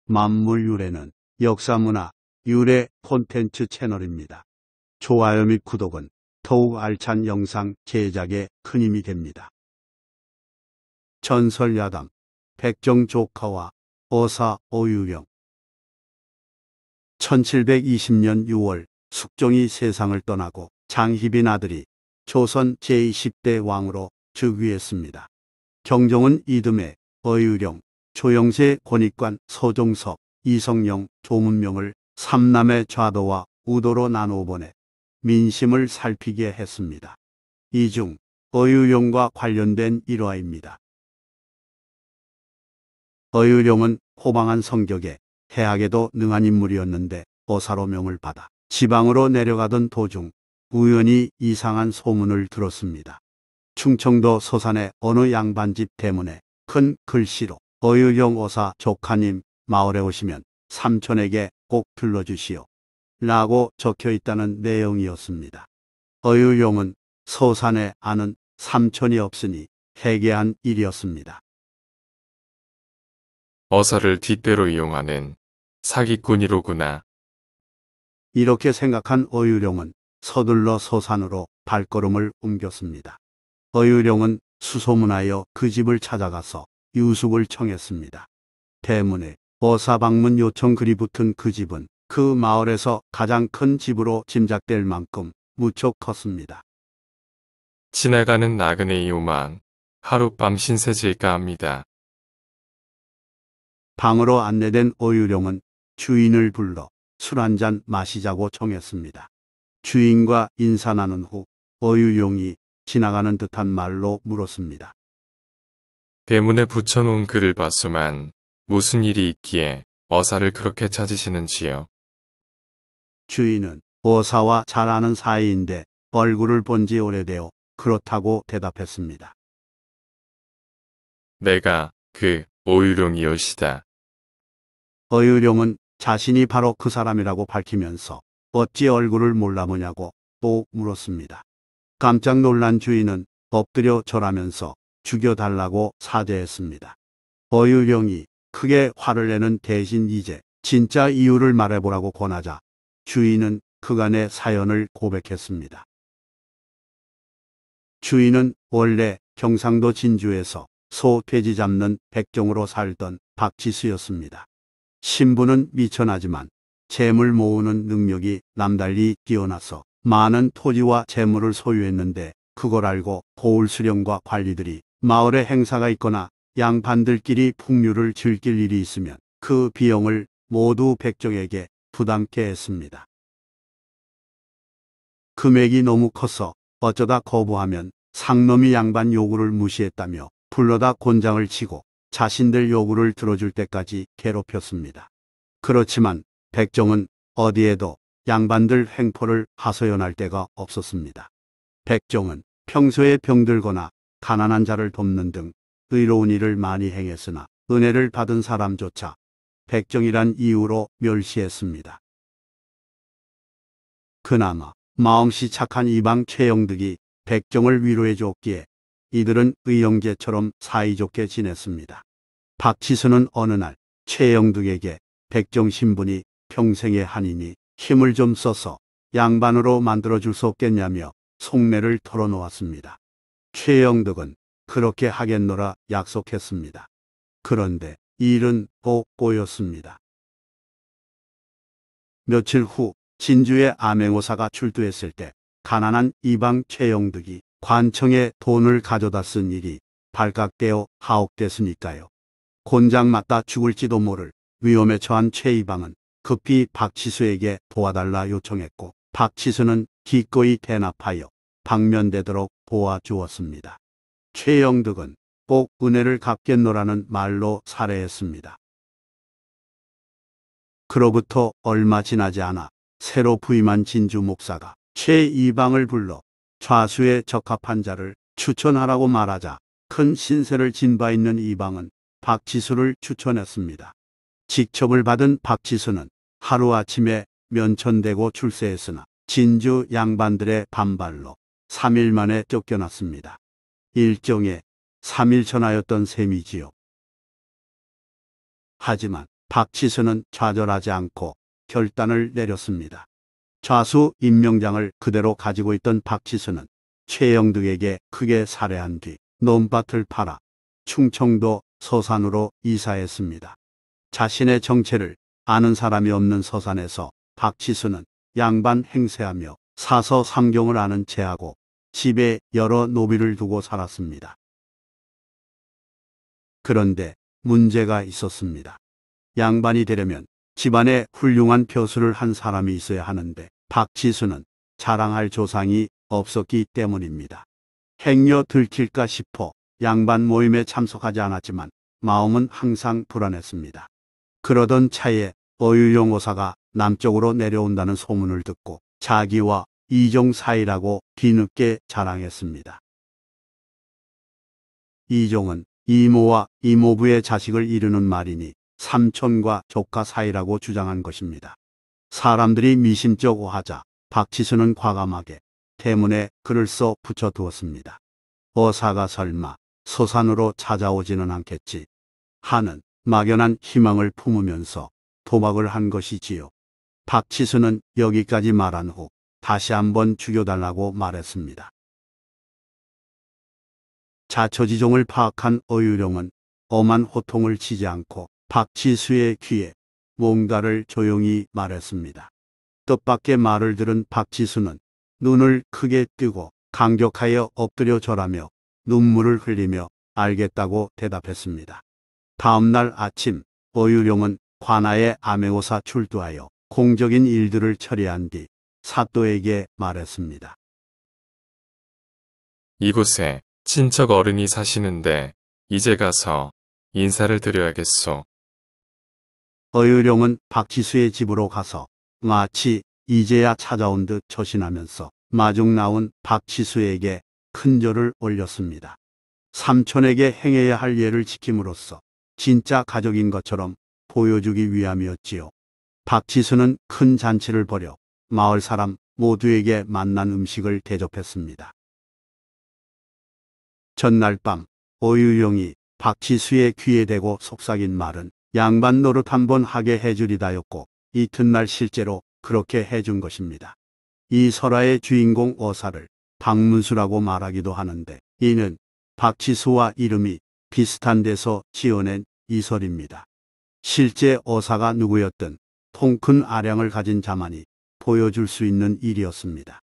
만물유래는 역사문화 유래 콘텐츠 채널입니다. 좋아요 및 구독은 더욱 알찬 영상 제작에 큰 힘이 됩니다. 전설야담 백정 조카와 어사 어유령. 1720년 6월 숙종이 세상을 떠나고 장희빈 아들이 조선 제20대 왕으로 즉위했습니다. 경종은 이듬해 어유령, 조영세 권익관, 서종석, 이성영, 조문명을 삼남의 좌도와 우도로 나누어 보내 민심을 살피게 했습니다. 이 중 어유령과 관련된 일화입니다. 어유령은 호방한 성격에 해학에도 능한 인물이었는데 어사로 명을 받아 지방으로 내려가던 도중 우연히 이상한 소문을 들었습니다. 충청도 서산의 어느 양반집 대문에 큰 글씨로 어유령 어사 조카님 마을에 오시면 삼촌에게 꼭 들러주시오 라고 적혀 있다는 내용이었습니다. 어유령은 서산에 아는 삼촌이 없으니 해괴한 일이었습니다. 어사를 뒷배로 이용하는 사기꾼이로구나. 이렇게 생각한 어유령은 서둘러 서산으로 발걸음을 옮겼습니다. 어유령은 수소문하여 그 집을 찾아가서 유숙을 청했습니다. 대문에 어사 방문 요청 글이 붙은 그 집은 그 마을에서 가장 큰 집으로 짐작될 만큼 무척 컸습니다. 지나가는 나그네의 오만 하룻밤 신세질까 합니다. 방으로 안내된 어유령은 주인을 불러 술 한잔 마시자고 청했습니다. 주인과 인사 나눈 후 어유령이 지나가는 듯한 말로 물었습니다. 대문에 붙여놓은 글을 봤소만 무슨 일이 있기에 어사를 그렇게 찾으시는지요? 주인은 어사와 잘 아는 사이인데 얼굴을 본 지 오래되어 그렇다고 대답했습니다. 내가 그 어유령이오시다. 어유령은 자신이 바로 그 사람이라고 밝히면서 어찌 얼굴을 몰라보냐고 또 물었습니다. 깜짝 놀란 주인은 엎드려 절하면서 죽여달라고 사죄했습니다. 어유령이 크게 화를 내는 대신 이제 진짜 이유를 말해보라고 권하자 주인은 그간의 사연을 고백했습니다. 주인은 원래 경상도 진주에서 소, 돼지 잡는 백종으로 살던 박지수였습니다. 신분은 미천하지만 재물 모으는 능력이 남달리 뛰어나서 많은 토지와 재물을 소유했는데 그걸 알고 고을 수령과 관리들이 마을에 행사가 있거나 양반들끼리 풍류를 즐길 일이 있으면 그 비용을 모두 백종에게 부담케 했습니다. 금액이 너무 커서 어쩌다 거부하면 상놈이 양반 요구를 무시했다며 불러다 곤장을 치고 자신들 요구를 들어줄 때까지 괴롭혔습니다. 그렇지만 백종은 어디에도 양반들 횡포를 하소연할 데가 없었습니다. 백종은 평소에 병들거나 가난한 자를 돕는 등 의로운 일을 많이 행했으나 은혜를 받은 사람조차 백종이란 이유로 멸시했습니다. 그나마 마음씨 착한 이방 최영득이 백종을 위로해 줬기에 이들은 의형제처럼 사이좋게 지냈습니다. 박지수는 어느 날 최영득에게 백종 신분이 평생의 한이니 힘을 좀 써서 양반으로 만들어줄 수 없겠냐며 속내를 털어놓았습니다. 최영득은 그렇게 하겠노라 약속했습니다. 그런데 일은 꼭 꼬였습니다. 며칠 후 진주의 암행어사가 출두했을 때 가난한 이방 최영득이 관청에 돈을 가져다 쓴 일이 발각되어 하옥됐으니까요. 곤장 맞다 죽을지도 모를 위험에 처한 최이방은 급히 박지수에게 도와달라 요청했고 박지수는 기꺼이 대납하여 방면되도록 도와주었습니다. 최영득은 꼭 은혜를 갚겠노라는 말로 살해했습니다. 그로부터 얼마 지나지 않아 새로 부임한 진주 목사가 최이방을 불러 좌수에 적합한 자를 추천하라고 말하자 큰 신세를 진 바 있는 이방은 박지수를 추천했습니다. 직첩을 받은 박지수는 하루아침에 면천되고 출세했으나 진주 양반들의 반발로 3일 만에 쫓겨났습니다. 일종의 3일 전하였던 셈이지요. 하지만 박치수는 좌절하지 않고 결단을 내렸습니다. 좌수 임명장을 그대로 가지고 있던 박치수는 최영득에게 크게 살해한 뒤 논밭을 팔아 충청도 서산으로 이사했습니다. 자신의 정체를 아는 사람이 없는 서산에서 박치수는 양반 행세하며 사서 삼경을 아는 체하고 집에 여러 노비를 두고 살았습니다. 그런데 문제가 있었습니다. 양반이 되려면 집안에 훌륭한 벼슬을 한 사람이 있어야 하는데 박치수는 자랑할 조상이 없었기 때문입니다. 행여 들킬까 싶어 양반 모임에 참석하지 않았지만 마음은 항상 불안했습니다. 그러던 차에 어유용 오사가 남쪽으로 내려온다는 소문을 듣고 자기와 이종 사이라고 뒤늦게 자랑했습니다. 이종은 이모와 이모부의 자식을 이루는 말이니 삼촌과 조카 사이라고 주장한 것입니다. 사람들이 미심쩍 오하자 박치수는 과감하게 대문에 글을 써 붙여두었습니다. 어사가 설마 서산으로 찾아오지는 않겠지 하는 막연한 희망을 품으면서 도박을 한 것이지요. 박치수는 여기까지 말한 후 다시 한번 죽여달라고 말했습니다. 자처지종을 파악한 어유룡은 엄한 호통을 치지 않고 박치수의 귀에 뭔가를 조용히 말했습니다. 뜻밖의 말을 들은 박치수는 눈을 크게 뜨고 감격하여 엎드려 절하며 눈물을 흘리며 알겠다고 대답했습니다. 다음 날 아침 어유룡은 관아에 암행어사 출두하여 공적인 일들을 처리한 뒤 사또에게 말했습니다. 이곳에 친척 어른이 사시는데 이제 가서 인사를 드려야겠소. 어유룡은 박치수의 집으로 가서 마치 이제야 찾아온 듯 처신하면서 마중 나온 박치수에게 큰 절을 올렸습니다. 삼촌에게 행해야 할 예를 지킴으로써 진짜 가족인 것처럼 보여주기 위함이었지요. 박치수는 큰 잔치를 벌여 마을 사람 모두에게 맛난 음식을 대접했습니다. 전날 밤 어유용이 박치수의 귀에 대고 속삭인 말은 양반 노릇 한번 하게 해주리다였고 이튿날 실제로 그렇게 해준 것입니다. 이 설화의 주인공 어사를 박문수라고 말하기도 하는데 이는 박치수와 이름이 비슷한 데서 지어낸 이설입니다. 실제 어사가 누구였든 통 큰 아량을 가진 자만이 보여줄 수 있는 일이었습니다.